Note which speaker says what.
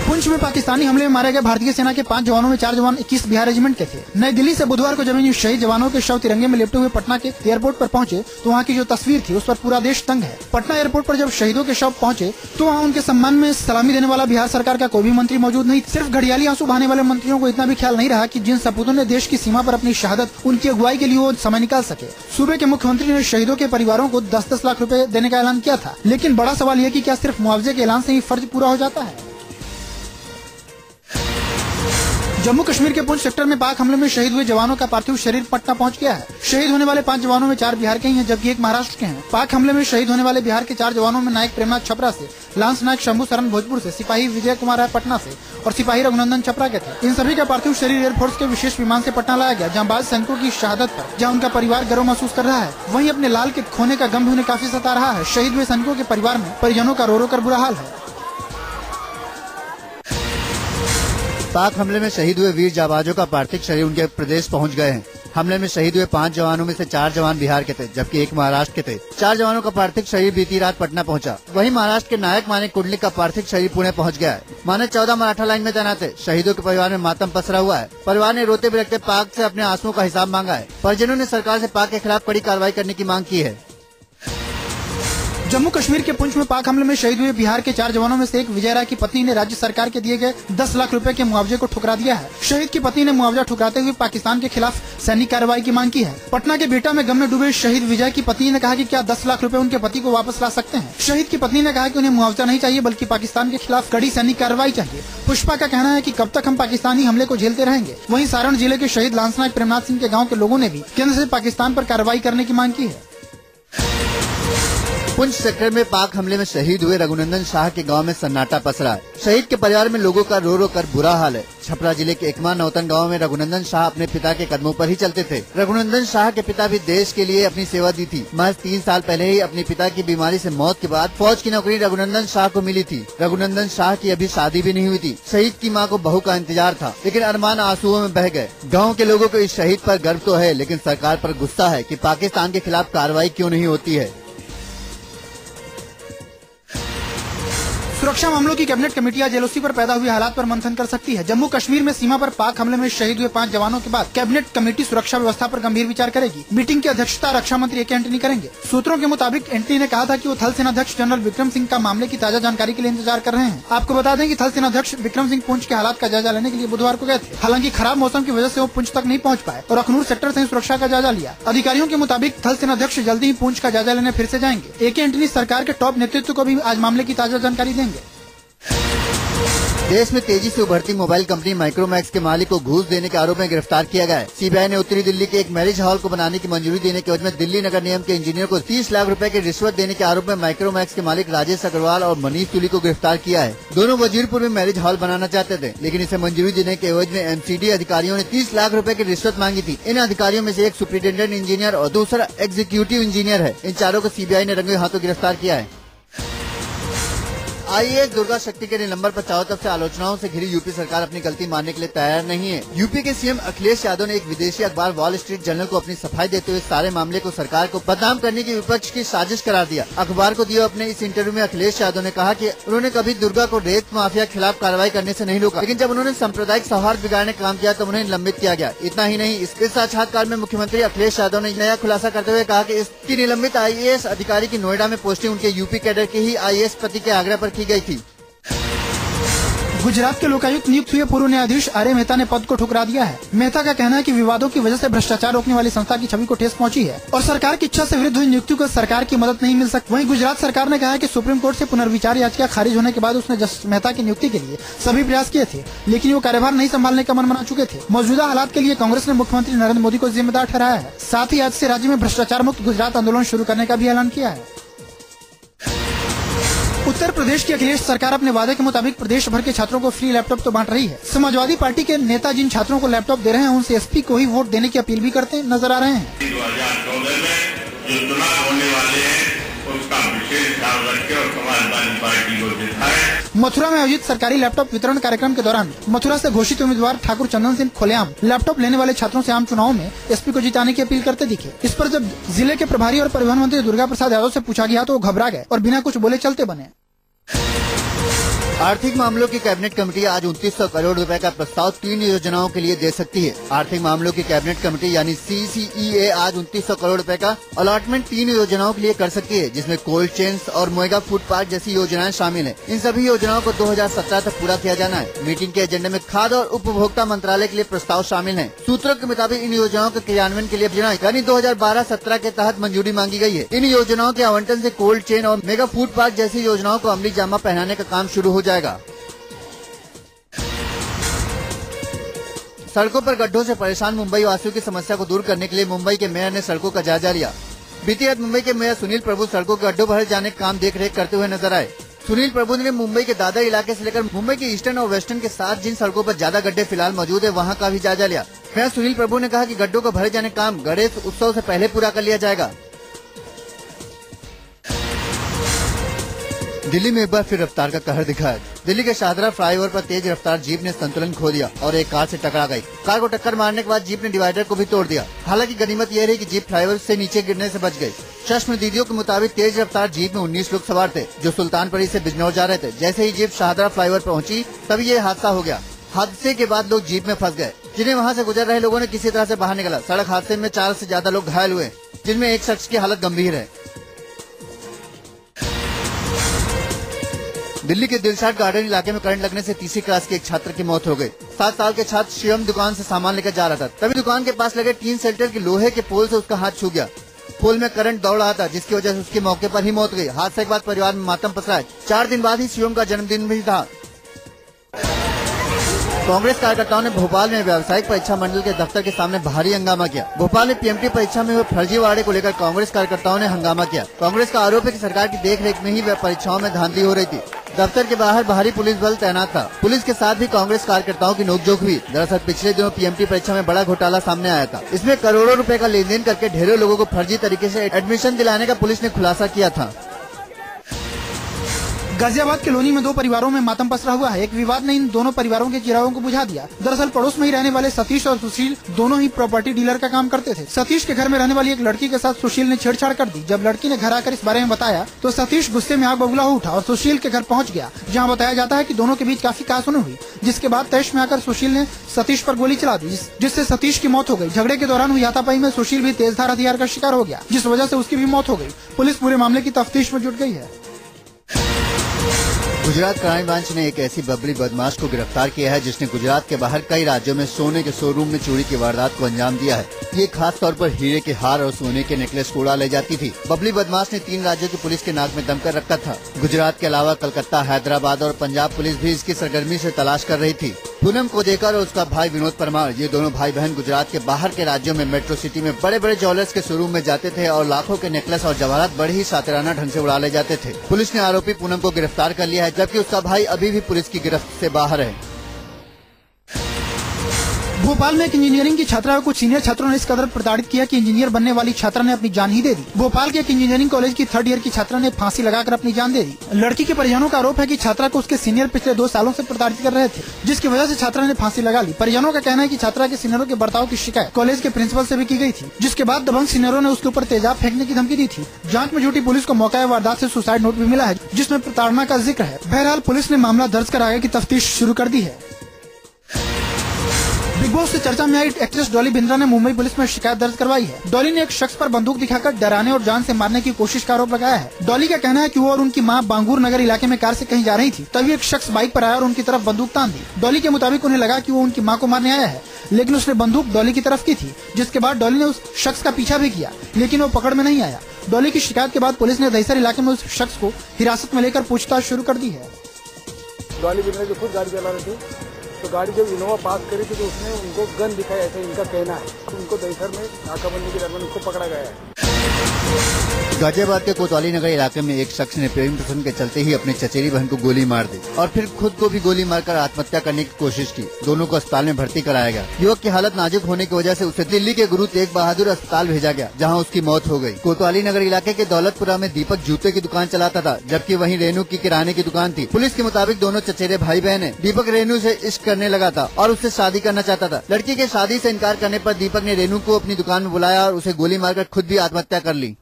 Speaker 1: पुंछ में पाकिस्तानी हमले में मारे गए भारतीय सेना के 5 जवानों में 4 जवान 21 बिहार रेजिमेंट के थे। नई दिल्ली से बुधवार को जब इन शहीद जवानों के शव तिरंगे में लिपटे हुए पटना के एयरपोर्ट पर पहुंचे तो वहां की जो तस्वीर थी उस पर पूरा देश दंग है। पटना एयरपोर्ट पर जब शहीदों के शव पहुंचे तो वहां उनके सम्मान में सलामी देने वाला बिहार सरकार का कोई भी मंत्री मौजूद नहीं। सिर्फ घड़ियाली आंसू बहाने वाले मंत्रियों को इतना भी ख्याल नहीं रहा कि जिन सपूतों ने देश की सीमा पर अपनी शहादत उनकी अगुवाई के लिए वो समय निकाल सके। सूबे के मुख्यमंत्री ने शहीदों के परिवारों को 10-10 लाख रुपए देने का ऐलान किया था, लेकिन बड़ा सवाल यह कि क्या सिर्फ मुआवजे के ऐलान से ही फर्ज पूरा हो जाता है। जम्मू कश्मीर के पुंछ सेक्टर में पाक हमले में शहीद हुए जवानों का पार्थिव शरीर पटना पहुंच गया है। शहीद होने वाले 5 जवानों में 4 बिहार के ही हैं, जबकि 1 महाराष्ट्र के हैं। पाक हमले में शहीद होने वाले बिहार के 4 जवानों में नायक प्रेमनाथ छपरा से, लांस नायक शंभू सरन भोजपुर से, सिपाही विजय कुमार राय पटना से और सिपाही रघुनंदन छपरा के थे। इन सभी का पार्थिव शरीर एयरफोर्स के विशेष विमान से पटना लाया गया, जहाँ 22 सैनिकों की शहादत पर जहाँ उनका परिवार गर्व महसूस कर रहा है, वहीं अपने लाल के खोने का गम भी उन्हें काफी सता रहा है। शहीद हुए सैनिकों के परिवार में परिजनों का रो रो कर बुरा हाल है।
Speaker 2: पाक हमले में शहीद हुए वीर जाबाजों का पार्थिव शरीर उनके प्रदेश पहुंच गए हैं। हमले में शहीद हुए 5 जवानों में से 4 जवान बिहार के थे, जबकि 1 महाराष्ट्र के थे। 4 जवानों का पार्थिव शरीर बीती रात पटना पहुंचा। वहीं महाराष्ट्र के नायक मानिक कुंडलिक का पार्थिव शरीर पुणे पहुंच गया है। मानिक 14 मराठा लाइन में तैनात है। शहीदों के परिवार में मातम पसरा हुआ है। परिवार ने रोते बिलखते पाक से अपने आंसुओं का हिसाब मांगा है। परिजनों ने सरकार से पाक के खिलाफ कड़ी कार्रवाई करने की मांग की है।
Speaker 1: जम्मू कश्मीर के पुंछ में पाक हमले में शहीद हुए बिहार के 4 जवानों में से एक विजय राय की पत्नी ने राज्य सरकार के दिए गए 10 लाख रुपए के मुआवजे को ठुकरा दिया है। शहीद की पत्नी ने मुआवजा ठुकराते हुए पाकिस्तान के खिलाफ सैनिक कार्रवाई की मांग की है। पटना के बेटा में गम में डूबे शहीद विजय की पत्नी ने कहा कि क्या 10 लाख रुपए उनके पति को वापस ला सकते हैं। शहीद की पत्नी ने कहा कि उन्हें मुआवजा नहीं चाहिए, बल्कि पाकिस्तान के खिलाफ कड़ी सैनिक कार्रवाई चाहिए। पुष्पा का कहना है कि कब तक हम पाकिस्तानी हमले को झेलते रहेंगे। वहीं सारण जिले के शहीद लांस नायक प्रेमनाथ सिंह के गाँव के लोगों ने भी केंद्र से पाकिस्तान पर कार्रवाई करने की मांग की है।
Speaker 2: पुंछ सेक्टर में पाक हमले में शहीद हुए रघुनंदन शाह के गांव में सन्नाटा पसरा है। शहीद के परिवार में लोगों का रो रो कर बुरा हाल है। छपरा जिले के एकमा नौतन गांव में रघुनंदन शाह अपने पिता के कदमों पर ही चलते थे। रघुनंदन शाह के पिता भी देश के लिए अपनी सेवा दी थी। महज 3 साल पहले ही अपने पिता की बीमारी से मौत के बाद फौज की नौकरी रघुनंदन शाह को मिली थी। रघुनंदन शाह की अभी शादी भी नहीं हुई थी। शहीद की मां को बहू का इंतजार था, लेकिन अरमान आंसुओं में बह गए। गाँव के लोगों को इस शहीद पर गर्व तो है, लेकिन सरकार पर गुस्सा है कि पाकिस्तान के खिलाफ कार्रवाई क्यों नहीं होती है।
Speaker 1: सुरक्षा मामलों की कैबिनेट कमेटी आज एलओसी पर पैदा हुए हालात पर मंथन कर सकती है। जम्मू कश्मीर में सीमा पर पाक हमले में शहीद हुए 5 जवानों के बाद कैबिनेट कमेटी सुरक्षा व्यवस्था पर गंभीर विचार करेगी। मीटिंग की अध्यक्षता रक्षा मंत्री ए.के. एंटनी करेंगे। सूत्रों के मुताबिक एंटनी ने कहा था कि वो थल सेनाध्यक्ष जनरल विक्रम सिंह का मामले की ताजा जानकारी के लिए इंतजार कर रहे हैं। आपको बता दें कि थल सेनाध्यक्ष विक्रम सिंह पुंछ के हालात का जायजा लेने के लिए बुधवार को गए थे। हालांकि खराब मौसम की वजह से वो पुंछ तक नहीं पहुंच पाए और अखनूर सेक्टर से सुरक्षा का जायजा लिया। अधिकारियों के मुताबिक थल सेनाध्यक्ष जल्दी ही पुंछ का जायजा लेने फिर से जाएंगे। ए.के. एंटनी सरकार के टॉप नेतृत्व को भी आज मामले की ताजा जानकारी देंगे।
Speaker 2: देश में तेजी से उभरती मोबाइल कंपनी माइक्रोमैक्स के मालिक को घूस देने के आरोप में गिरफ्तार किया गया है। सीबीआई ने उत्तरी दिल्ली के एक मैरिज हॉल को बनाने की मंजूरी देने के एवज में दिल्ली नगर निगम के इंजीनियर को 30 लाख रुपए की रिश्वत देने के आरोप में माइक्रोमैक्स के मालिक राजेश अग्रवाल और मनीष तुली को गिरफ्तार किया है। दोनों वजीरपुर में मैरिज हॉल बनाना चाहते थे, लेकिन इसे मंजूरी देने के एवज में एमसीडी अधिकारियों ने 30 लाख रुपए की रिश्वत मांगी थी। इन अधिकारियों में से एक सुपरिटेंडेंट इंजीनियर और दूसरा एग्जीक्यूटिव इंजीनियर है। इन चारों को सीबीआई ने रंगे हाथों गिरफ्तार किया है। आईएएस दुर्गा शक्ति के निलंबन पर चारों तरफ से आलोचनाओं से घिरी यूपी सरकार अपनी गलती मानने के लिए तैयार नहीं है। यूपी के सीएम अखिलेश यादव ने एक विदेशी अखबार वॉल स्ट्रीट जर्नल को अपनी सफाई देते हुए सारे मामले को सरकार को बदनाम करने की विपक्ष की साजिश करार दिया। अखबार को दिए अपने इस इंटरव्यू में अखिलेश यादव ने कहा कि उन्होंने कभी दुर्गा को रेत माफिया के खिलाफ कार्रवाई करने से नहीं रोका, लेकिन जब उन्होंने सांप्रदायिक सौहार्द बिगाड़ने का काम किया तो उन्हें निलंबित किया गया। इतना ही नहीं, इस साक्षात्कार में मुख्यमंत्री अखिलेश यादव ने नया खुलासा करते हुए कहा कि इसकी निलंबित आईएएस अधिकारी की नोएडा में पोस्टिंग उनके यूपी कैडर के ही आईएएस पति के आग्रह पर की गई थी।
Speaker 1: गुजरात के लोकायुक्त नियुक्त हुए पूर्व न्यायाधीश आर्य मेहता ने पद को ठुकरा दिया है। मेहता का कहना है कि विवादों की वजह से भ्रष्टाचार रोकने वाली संस्था की छवि को ठेस पहुंची है और सरकार की इच्छा से विरुद्ध हुई नियुक्ति को सरकार की मदद नहीं मिल सकती। वहीं गुजरात सरकार ने कहा है कि सुप्रीम कोर्ट से पुनर्विचार याचिका खारिज होने के बाद उसने जस्टिस मेहता की नियुक्ति के लिए सभी प्रयास किए थे, लेकिन वो कार्यभार नहीं संभालने का मन बना चुके थे। मौजूदा हालात के लिए कांग्रेस ने मुख्यमंत्री नरेंद्र मोदी को जिम्मेदार ठहराया है। साथ ही आज से राज्य में भ्रष्टाचार मुक्त गुजरात आंदोलन शुरू करने का भी ऐलान किया है। उत्तर प्रदेश की अखिलेश सरकार अपने वादे के मुताबिक प्रदेश भर के छात्रों को फ्री लैपटॉप तो बांट रही है। समाजवादी पार्टी के नेता जिन छात्रों को लैपटॉप दे रहे हैं उनसे एसपी को ही वोट देने की अपील भी करते नजर आ रहे हैं।
Speaker 3: 2014 में जो चुनाव होने वाले हैं उसका विशेष ध्यान रखें और समाजवादी पार्टी को जिताएं।
Speaker 1: मथुरा में आयोजित सरकारी लैपटॉप वितरण कार्यक्रम के दौरान मथुरा से घोषित उम्मीदवार ठाकुर चंदन सिंह खुलेआम लैपटॉप लेने वाले छात्रों से आम चुनाव में एसपी को जिताने की अपील करते दिखे। इस पर जब जिले के प्रभारी और परिवहन मंत्री दुर्गा प्रसाद यादव से पूछा गया तो वो घबरा गए और बिना कुछ बोले चलते बने।
Speaker 2: आर्थिक मामलों की कैबिनेट कमेटी आज 2900 करोड़ रुपए का प्रस्ताव 3 योजनाओं के लिए दे सकती है। आर्थिक मामलों की कैबिनेट कमेटी यानी CCEA आज 2900 करोड़ रुपए का अलॉटमेंट 3 योजनाओं के लिए कर सकती है, जिसमें कोल्ड चेन्स और मेगा फूड पार्क जैसी योजनाएं शामिल हैं। इन सभी योजनाओं को 2017 तक पूरा किया जाना है। मीटिंग के एजेंडे में खाद्य और उपभोक्ता मंत्रालय के लिए प्रस्ताव शामिल है। सूत्रों के मुताबिक इन योजनाओं के क्रियान्वयन के लिए योजना यानी 2012-17 के तहत मंजूरी मांगी गई है। इन योजनाओं के आवंटन से कोल्ड चेन और मेगा फूड पार्क जैसी योजनाओं को अमली जामा पहनाने का काम शुरू हो जाएगा। सड़कों पर गड्ढों से परेशान मुंबई वासियों की समस्या को दूर करने के लिए मुंबई के मेयर ने सड़कों का जायजा लिया। बीती रात मुंबई के मेयर सुनील प्रभु सड़कों के गड्ढों भरे जाने का काम देख रेख करते हुए नजर आए। सुनील प्रभु ने मुंबई के दादर इलाके से लेकर मुंबई के ईस्टर्न और वेस्टर्न के साथ जिन सड़कों पर ज्यादा गड्ढे फिलहाल मौजूद है वहां का भी जायजा लिया। मेयर सुनील प्रभु ने कहा कि गड्ढों को भरे जाने का काम गणेश उत्सव से पहले पूरा कर लिया जाएगा। दिल्ली में एक बार फिर रफ्तार का कहर दिखाया। दिल्ली के शाहदरा फ्लाईओवर पर तेज रफ्तार जीप ने संतुलन खो दिया और एक कार से टकरा गई। कार को टक्कर मारने के बाद जीप ने डिवाइडर को भी तोड़ दिया। हालांकि गनीमत यह रही कि जीप फ्लाईओवर से नीचे गिरने से बच गई। चश्मदीदियों के मुताबिक तेज रफ्तार जीप में 19 लोग सवार थे जो सुल्तानपुरी से बिजनौर जा रहे थे। जैसे ही जीप शाहदरा फ्लाईओवर पहुंची तभी ये हादसा हो गया। हादसे के बाद लोग जीप में फंस गए, जिन्हें वहां से गुजर रहे लोगों ने किसी तरह से बाहर निकाला। सड़क हादसे में 4 से ज्यादा लोग घायल हुए, जिनमें एक शख्स की हालत गंभीर है। दिल्ली के दिलशाद गार्डन इलाके में करंट लगने से तीसरी क्लास के एक छात्र की मौत हो गई। 7 साल के छात्र शिवम दुकान से सामान लेकर जा रहा था, तभी दुकान के पास लगे टीन शेल्टर के लोहे के पोल से उसका हाथ छू गया। पोल में करंट दौड़ रहा था, जिसकी वजह से उसकी मौके पर ही मौत गई। हादसे के बाद परिवार में मातम पसरा है। 4 दिन बाद ही शिवम का जन्मदिन भी था। कांग्रेस कार्यकर्ताओं ने भोपाल में व्यावसायिक परीक्षा मंडल के दफ्तर के सामने भारी हंगामा किया। भोपाल में PMT परीक्षा में हुए फर्जीवाड़े को लेकर कांग्रेस कार्यकर्ताओं ने हंगामा किया। कांग्रेस का आरोप है कि सरकार की देखरेख में ही परीक्षाओं में धांधली हो रही थी। दफ्तर के बाहर भारी पुलिस बल तैनात था। पुलिस के साथ भी कांग्रेस कार्यकर्ताओं की नोकझोंक हुई। दरअसल पिछले दिनों PMT परीक्षा में बड़ा घोटाला सामने आया था। इसमें करोड़ों रुपए का लेन देन करके ढेरों लोगों को फर्जी तरीके से एडमिशन दिलाने का पुलिस ने खुलासा किया था।
Speaker 1: गाजियाबाद के लोनी में 2 परिवारों में मातम पसरा हुआ है। एक विवाद ने इन दोनों परिवारों के चिरागों को बुझा दिया। दरअसल पड़ोस में ही रहने वाले सतीश और सुशील दोनों ही प्रॉपर्टी डीलर का काम करते थे। सतीश के घर में रहने वाली एक लड़की के साथ सुशील ने छेड़छाड़ कर दी। जब लड़की ने घर आकर इस बारे में बताया तो सतीश गुस्से में आग बबूला हो उठा और सुशील के घर पहुंच गया, जहां बताया जाता है कि दोनों के बीच काफी कहासुनी हुई, जिसके बाद तैश में आकर सुशील ने सतीश पर गोली चला दी, जिससे सतीश की मौत हो गई। झगड़े के दौरान हुई हाथापाई में सुशील भी तेजधार हथियार का शिकार हो गया, जिस वजह से उसकी भी मौत हो गई। पुलिस पूरे मामले की तफ्तीश में जुट गई है।
Speaker 2: गुजरात क्राइम ब्रांच ने एक ऐसी बबली बदमाश को गिरफ्तार किया है जिसने गुजरात के बाहर कई राज्यों में सोने के शोरूम में चोरी की वारदात को अंजाम दिया है। ये खास तौर पर हीरे के हार और सोने के नेकलेस को उड़ा ले जाती थी। बबली बदमाश ने 3 राज्यों की पुलिस के नाक में दम कर रखा था। गुजरात के अलावा कलकत्ता, हैदराबाद और पंजाब पुलिस भी इसकी सरगर्मी से तलाश कर रही थी। पूनम कोजेकर और उसका भाई विनोद परमार, ये दोनों भाई बहन गुजरात के बाहर के राज्यों में मेट्रो सिटी में बड़े बड़े ज्वेलर्स के शोरूम में जाते थे और लाखों के नेकलेस और जवाहरात बड़े ही शातिराना ढंग से उड़ा ले जाते थे। पुलिस ने आरोपी पूनम को गिरफ्तार कर लिया है, जबकि उसका भाई अभी भी पुलिस की गिरफ्त से बाहर है।
Speaker 1: भोपाल में एक इंजीनियरिंग की छात्रा को कुछ सीनियर छात्रों ने इस कदर प्रताड़ित किया कि इंजीनियर बनने वाली छात्रा ने अपनी जान ही दे दी। भोपाल के एक इंजीनियरिंग कॉलेज की 3rd ईयर की छात्रा ने फांसी लगाकर अपनी जान दे दी। लड़की के परिजनों का आरोप है कि छात्रा को उसके सीनियर पिछले 2 सालों से प्रताड़ित कर रहे थे, जिसकी वजह से छात्रा ने फांसी लगा ली। परिजनों का कहना है कि छात्रा के सीनियरों के बर्ताव की शिकायत कॉलेज के प्रिंसिपल से भी की गई थी, जिसके बाद दबंग सीनियरों ने उसके ऊपर तेजाब फेंकने की धमकी दी थी। जांच में जुटी पुलिस को मौका वारदात से सुसाइड नोट भी मिला है, जिसमें प्रताड़ना का जिक्र है। बहरहाल पुलिस ने मामला दर्ज कर आगे की तफ्तीश शुरू कर दी है। बिग बॉस से चर्चा में आई एक्ट्रेस डॉली बिंद्रा ने मुंबई पुलिस में शिकायत दर्ज करवाई है। डॉली ने एक शख्स पर बंदूक दिखाकर डराने और जान से मारने की कोशिश का आरोप लगाया है। डॉली का कहना है कि वो और उनकी मां बांगूर नगर इलाके में कार से कहीं जा रही थी, तभी एक शख्स बाइक पर आया और उनकी तरफ बंदूक तान दी। डॉली के मुताबिक उन्हें लगा कि वो उनकी मां को मारने आया है, लेकिन उसने बंदूक डॉली की तरफ की थी, जिसके बाद डॉली ने उस शख्स का पीछा भी किया, लेकिन वो पकड़ में नहीं आया। डॉली की शिकायत के बाद पुलिस ने दहिसर इलाके में उस शख्स को हिरासत में लेकर पूछताछ शुरू कर दी है।
Speaker 4: डॉली बिंद्रा जो खुद गाड़ी चला रही थी, तो गाड़ी जब इनोवा पास करी थी तो उसने उनको गन दिखाया, ऐसा इनका कहना है। तो उनको दहिसर में नाकाबंदी के दरमियान उनको पकड़ा गया है।
Speaker 2: गाजियाबाद के कोतवाली नगर इलाके में एक शख्स ने प्रेम प्रसंग के चलते ही अपनी चचेरी बहन को गोली मार दी और फिर खुद को भी गोली मारकर आत्महत्या करने की कोशिश की। दोनों को अस्पताल में भर्ती कराया गया। युवक की हालत नाजुक होने की वजह से उसे दिल्ली के गुरु तेग बहादुर अस्पताल भेजा गया, जहां उसकी मौत हो गई। कोतवाली नगर इलाके के दौलतपुरा में दीपक जूते की दुकान चलाता था, जबकि वहीं रेनू की किराने की दुकान थी। पुलिस के मुताबिक दोनों चचेरे भाई बहन हैं। दीपक रेनू से इश्क करने लगा था और उससे शादी करना चाहता था। लड़की के शादी से इनकार करने पर दीपक ने रेनू को अपनी दुकान में बुलाया और उसे गोली मारकर खुद भी आत्महत्या कर ली।